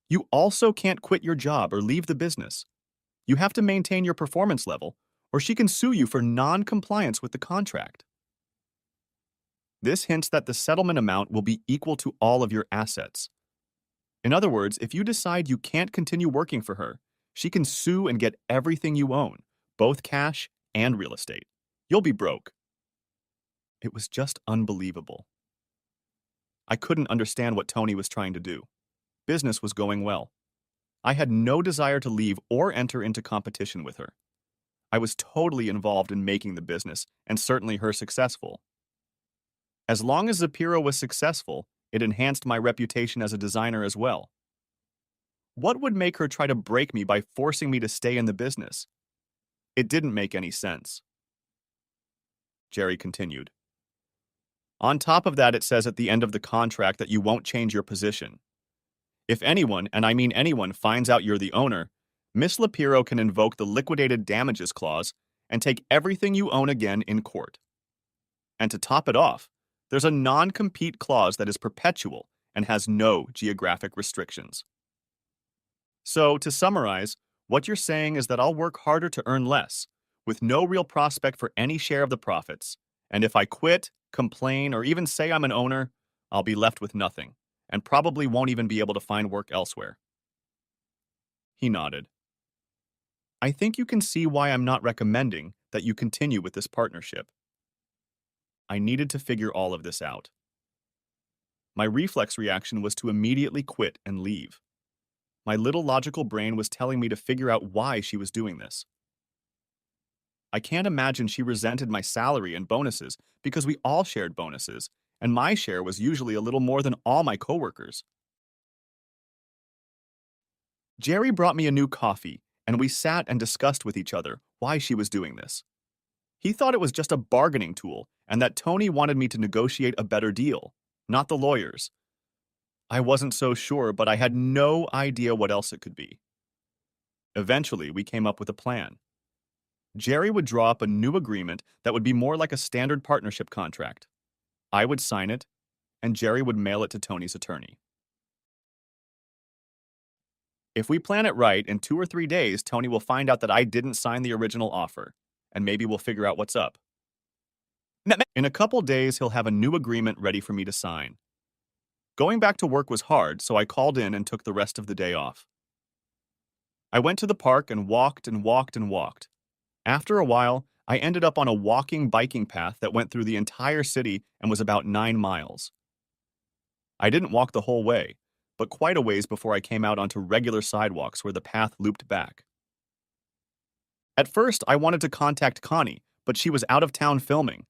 You also can't quit your job or leave the business. You have to maintain your performance level, or she can sue you for non-compliance with the contract. This hints that the settlement amount will be equal to all of your assets. In other words, if you decide you can't continue working for her, she can sue and get everything you own, both cash and real estate. You'll be broke. It was just unbelievable. I couldn't understand what Tony was trying to do. Business was going well. I had no desire to leave or enter into competition with her. I was totally involved in making the business, and certainly her successful. As long as Zapiro was successful, it enhanced my reputation as a designer as well. What would make her try to break me by forcing me to stay in the business? It didn't make any sense. Jerry continued. On top of that, it says at the end of the contract that you won't change your position. If anyone, and I mean anyone, finds out you're the owner, Miss Lapiro can invoke the liquidated damages clause and take everything you own again in court. And to top it off, there's a non-compete clause that is perpetual and has no geographic restrictions. So, to summarize, what you're saying is that I'll work harder to earn less, with no real prospect for any share of the profits. And if I quit, complain, or even say I'm an owner, I'll be left with nothing, and probably won't even be able to find work elsewhere. He nodded. I think you can see why I'm not recommending that you continue with this partnership. I needed to figure all of this out. My reflex reaction was to immediately quit and leave. My little logical brain was telling me to figure out why she was doing this. I can't imagine she resented my salary and bonuses because we all shared bonuses, and my share was usually a little more than all my coworkers. Jerry brought me a new coffee, and we sat and discussed with each other why she was doing this. He thought it was just a bargaining tool and that Tony wanted me to negotiate a better deal, not the lawyers. I wasn't so sure, but I had no idea what else it could be. Eventually, we came up with a plan. Jerry would draw up a new agreement that would be more like a standard partnership contract. I would sign it, and Jerry would mail it to Tony's attorney. If we plan it right, in 2 or 3 days, Tony will find out that I didn't sign the original offer, and maybe we'll figure out what's up. In a couple days, he'll have a new agreement ready for me to sign. Going back to work was hard, so I called in and took the rest of the day off. I went to the park and walked and walked and walked. After a while, I ended up on a walking biking path that went through the entire city and was about 9 miles. I didn't walk the whole way, but quite a ways before I came out onto regular sidewalks where the path looped back. At first, I wanted to contact Connie, but she was out of town filming.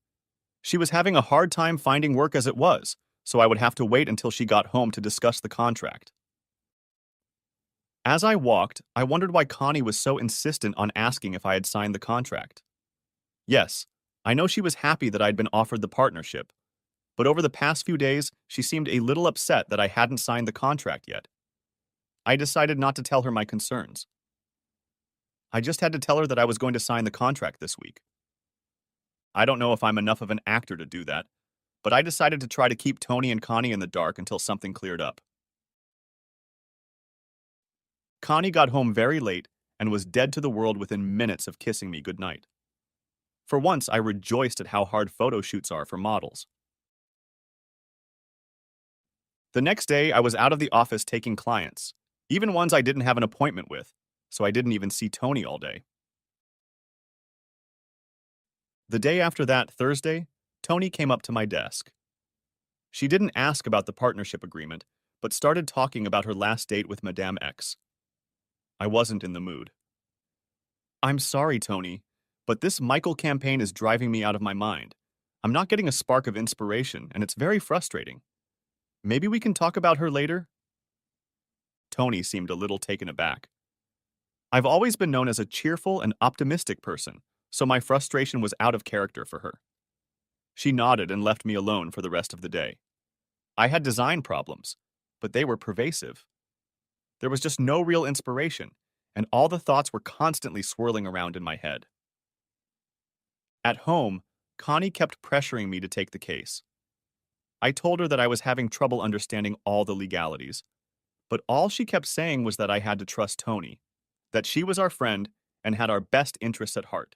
She was having a hard time finding work as it was, so I would have to wait until she got home to discuss the contract. As I walked, I wondered why Connie was so insistent on asking if I had signed the contract. Yes, I know she was happy that I'd been offered the partnership, but over the past few days, she seemed a little upset that I hadn't signed the contract yet. I decided not to tell her my concerns. I just had to tell her that I was going to sign the contract this week. I don't know if I'm enough of an actor to do that, but I decided to try to keep Tony and Connie in the dark until something cleared up. Connie got home very late and was dead to the world within minutes of kissing me goodnight. For once, I rejoiced at how hard photo shoots are for models. The next day, I was out of the office taking clients, even ones I didn't have an appointment with, so I didn't even see Tony all day. The day after that, Thursday, Tony came up to my desk. She didn't ask about the partnership agreement, but started talking about her last date with Madame X. I wasn't in the mood. I'm sorry, Tony, but this Michael campaign is driving me out of my mind. I'm not getting a spark of inspiration, and it's very frustrating. Maybe we can talk about her later? Tony seemed a little taken aback. I've always been known as a cheerful and optimistic person, so my frustration was out of character for her. She nodded and left me alone for the rest of the day. I had design problems, but they were pervasive. There was just no real inspiration, and all the thoughts were constantly swirling around in my head. At home, Connie kept pressuring me to take the case. I told her that I was having trouble understanding all the legalities, but all she kept saying was that I had to trust Tony, that she was our friend and had our best interests at heart.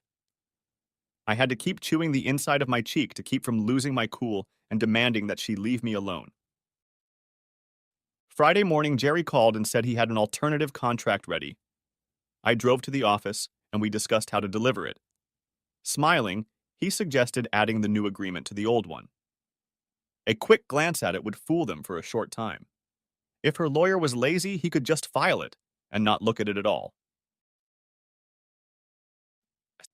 I had to keep chewing the inside of my cheek to keep from losing my cool and demanding that she leave me alone. Friday morning, Jerry called and said he had an alternative contract ready. I drove to the office and we discussed how to deliver it. Smiling, he suggested adding the new agreement to the old one. A quick glance at it would fool them for a short time. If her lawyer was lazy, he could just file it and not look at it at all.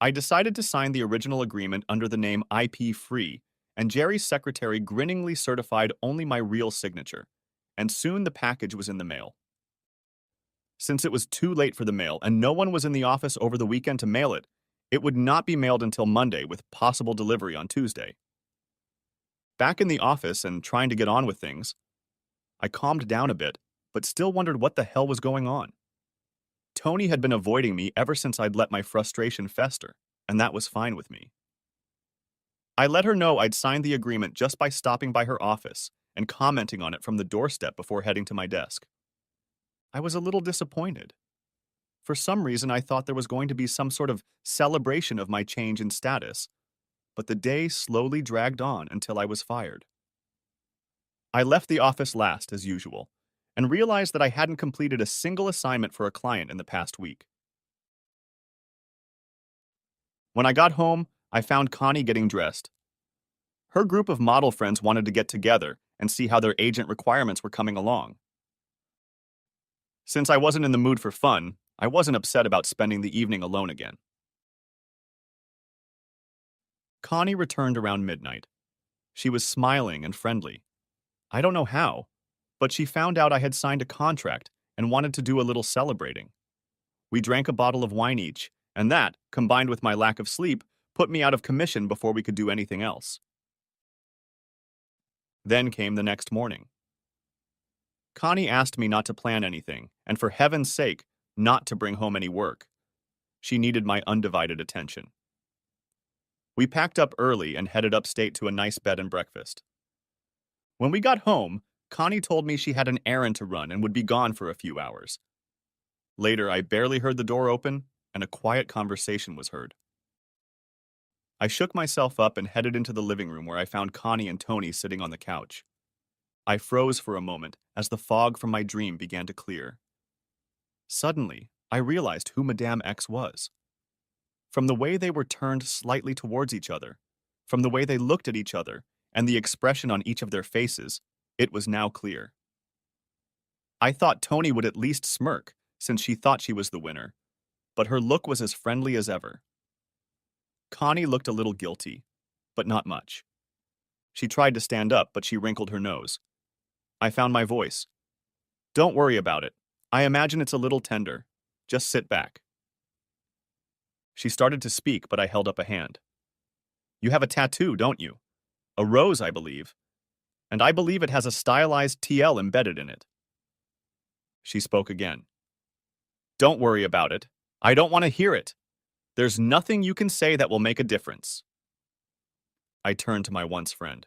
I decided to sign the original agreement under the name IP Free, and Jerry's secretary grinningly certified only my real signature, and soon the package was in the mail. Since it was too late for the mail and no one was in the office over the weekend to mail it, it would not be mailed until Monday with possible delivery on Tuesday. Back in the office and trying to get on with things, I calmed down a bit, but still wondered what the hell was going on. Tony had been avoiding me ever since I'd let my frustration fester, and that was fine with me. I let her know I'd signed the agreement just by stopping by her office and commenting on it from the doorstep before heading to my desk. I was a little disappointed. For some reason, I thought there was going to be some sort of celebration of my change in status, but the day slowly dragged on until I was fired. I left the office last, as usual, and realized that I hadn't completed a single assignment for a client in the past week. When I got home, I found Connie getting dressed. Her group of model friends wanted to get together and see how their agent requirements were coming along. Since I wasn't in the mood for fun, I wasn't upset about spending the evening alone again. Connie returned around midnight. She was smiling and friendly. I don't know how, but she found out I had signed a contract and wanted to do a little celebrating. We drank a bottle of wine each, and that, combined with my lack of sleep, put me out of commission before we could do anything else. Then came the next morning. Connie asked me not to plan anything, and for heaven's sake, not to bring home any work. She needed my undivided attention. We packed up early and headed upstate to a nice bed and breakfast. When we got home, Connie told me she had an errand to run and would be gone for a few hours. Later, I barely heard the door open, and a quiet conversation was heard. I shook myself up and headed into the living room where I found Connie and Tony sitting on the couch. I froze for a moment as the fog from my dream began to clear. Suddenly, I realized who Madame X was. From the way they were turned slightly towards each other, from the way they looked at each other, and the expression on each of their faces, it was now clear. I thought Tony would at least smirk, since she thought she was the winner, but her look was as friendly as ever. Connie looked a little guilty, but not much. She tried to stand up, but she wrinkled her nose. I found my voice. Don't worry about it. I imagine it's a little tender. Just sit back. She started to speak, but I held up a hand. You have a tattoo, don't you? A rose, I believe. And I believe it has a stylized TL embedded in it. She spoke again. Don't worry about it. I don't want to hear it. There's nothing you can say that will make a difference. I turned to my once friend.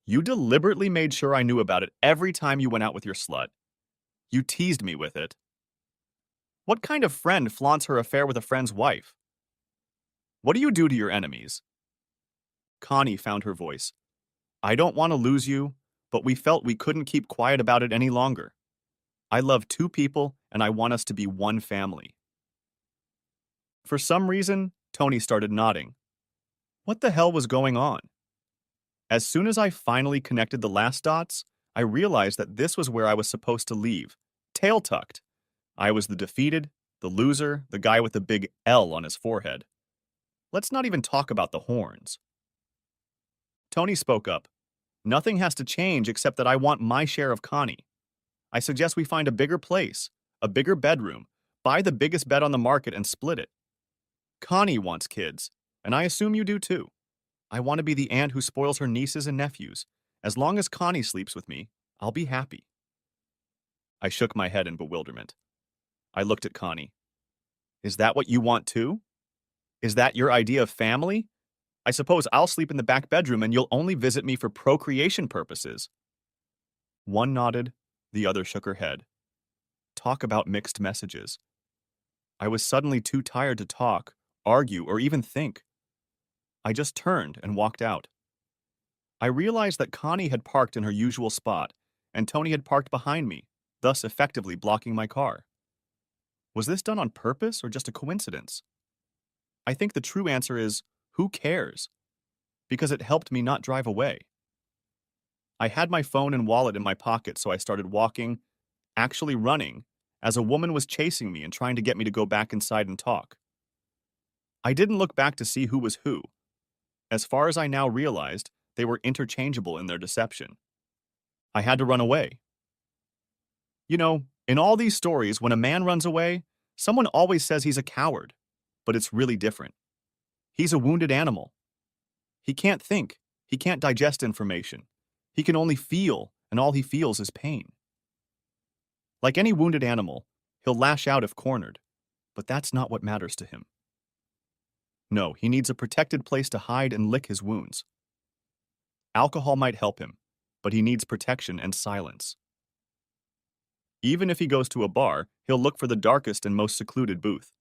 You deliberately made sure I knew about it every time you went out with your slut. You teased me with it. What kind of friend flaunts her affair with a friend's wife? What do you do to your enemies? Connie found her voice. I don't want to lose you, but we felt we couldn't keep quiet about it any longer. I love two people, and I want us to be one family. For some reason, Tony started nodding. What the hell was going on? As soon as I finally connected the last dots, I realized that this was where I was supposed to leave, tail tucked. I was the defeated, the loser, the guy with the big L on his forehead. Let's not even talk about the horns. Tony spoke up. Nothing has to change except that I want my share of Connie. I suggest we find a bigger place, a bigger bedroom, buy the biggest bed on the market and split it. Connie wants kids, and I assume you do too. I want to be the aunt who spoils her nieces and nephews. As long as Connie sleeps with me, I'll be happy. I shook my head in bewilderment. I looked at Connie. Is that what you want too? Is that your idea of family? I suppose I'll sleep in the back bedroom and you'll only visit me for procreation purposes. One nodded, the other shook her head. Talk about mixed messages. I was suddenly too tired to talk, argue, or even think. I just turned and walked out. I realized that Connie had parked in her usual spot, and Tony had parked behind me, thus effectively blocking my car. Was this done on purpose or just a coincidence? I think the true answer is, who cares? Because it helped me not drive away. I had my phone and wallet in my pocket, so I started walking, actually running, as a woman was chasing me and trying to get me to go back inside and talk. I didn't look back to see who was who. As far as I now realized, they were interchangeable in their deception. I had to run away. You know, in all these stories, when a man runs away, someone always says he's a coward, but it's really different. He's a wounded animal. He can't think. He can't digest information. He can only feel, and all he feels is pain. Like any wounded animal, he'll lash out if cornered, but that's not what matters to him. No, he needs a protected place to hide and lick his wounds. Alcohol might help him, but he needs protection and silence. Even if he goes to a bar, he'll look for the darkest and most secluded booth.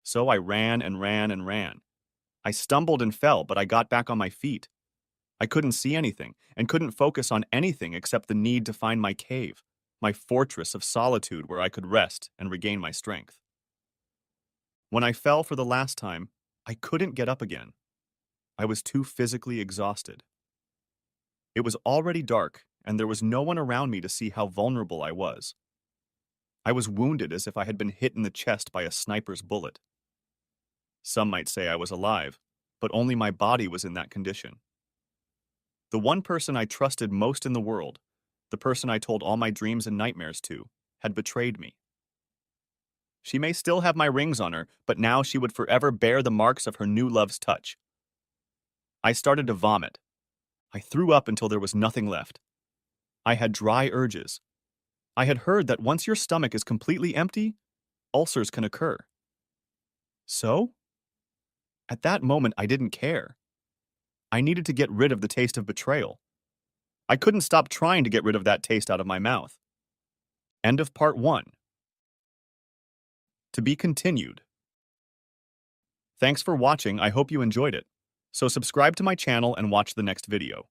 So I ran and ran and ran. I stumbled and fell, but I got back on my feet. I couldn't see anything and couldn't focus on anything except the need to find my cave, my fortress of solitude where I could rest and regain my strength. When I fell for the last time, I couldn't get up again. I was too physically exhausted. It was already dark, and there was no one around me to see how vulnerable I was. I was wounded as if I had been hit in the chest by a sniper's bullet. Some might say I was alive, but only my body was in that condition. The one person I trusted most in the world, the person I told all my dreams and nightmares to, had betrayed me. She may still have my rings on her, but now she would forever bear the marks of her new love's touch. I started to vomit. I threw up until there was nothing left. I had dry urges. I had heard that once your stomach is completely empty, ulcers can occur. So? At that moment, I didn't care. I needed to get rid of the taste of betrayal. I couldn't stop trying to get rid of that taste out of my mouth. End of part 1. To be continued. Thanks for watching. I hope you enjoyed it. So subscribe to my channel and watch the next video.